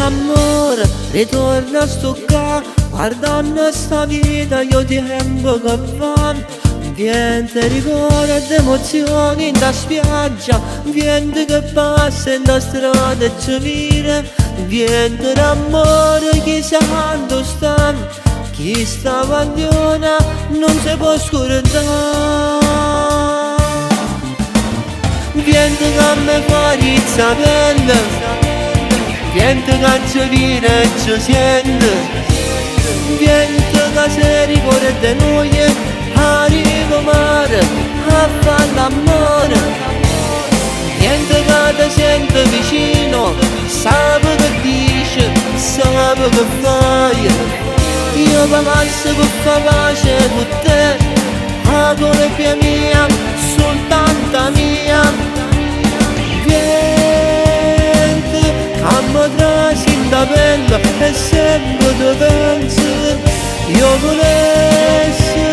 l'amore, ritorna a stoccare, guardando sta vita io ti tempo che va. Viente ricordo ed emozioni in da spiaggia, viente che passa in da strada e ci vira, viente d'amore che sa quando sta, chi sta passione non si può scordare. Viente che mi fa rizzapelle, viente che ci viene e ci sente, viente che si ricorda di noi, arriva mare a fare l'amore, viente che ti sente vicino, sape che dice, sape che fai. Io passo per fare pace con te, la colpa mia, soltanto mia. Viente che mi trasi in da pelle e sempre ti penso, io volessi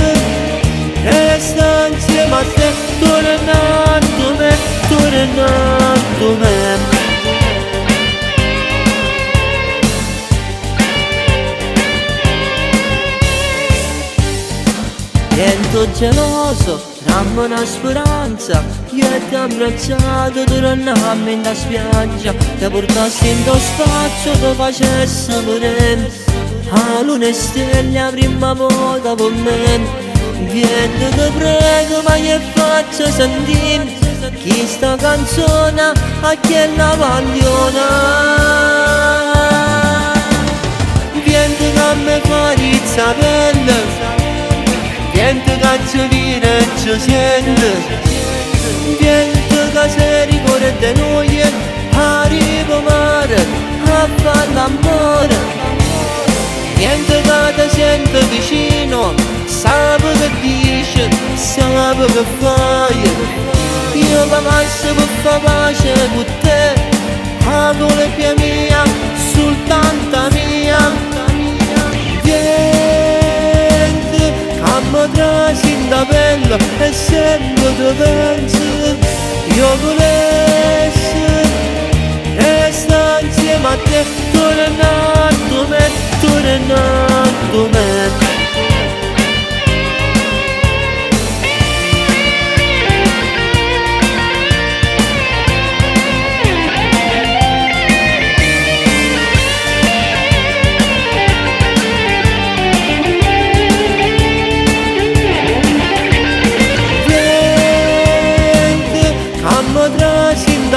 resta insieme a te, tornando me, tornando me. Vento geloso, dammi una speranza, io ti ho abbracciato, tornammo in da spiaggia, ti portassi in tuo spazio, ti facessi pure a luna e stelle a prima volta con me. Vieni ti prego ma che faccio sentire chi sta canzone a chi la pagliona. Vieni che mi fa rizzapelle, vieni che ci viene e ci sente, vieni che si ricorda di noi, arriva mare a fare l'amore, vieni che ti sente vicino, sape che dice, sape che fai. Io passo per fare pace con te, la colpa mia, soltanto mia. Vieni che mi trasi in da pelle e sempre ti penso, io volessi resta insieme a te, tornando me, tornando me.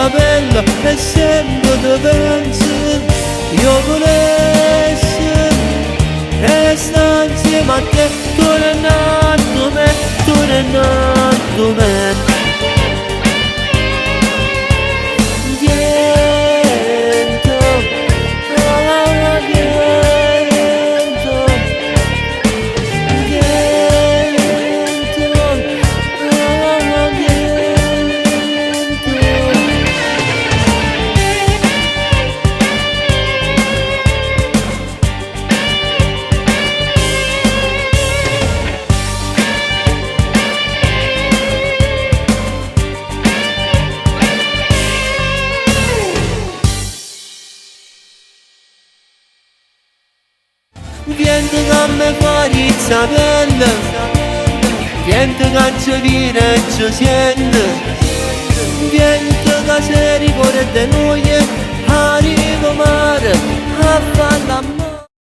Bella e sempre ti penso, io volessi resta insieme a te, tornando me, tornando me. Viente che mi fa rizzapelle, viente che ci viene e ci sente, viente che si ricorda di noi, arriva mare a fare l'amore.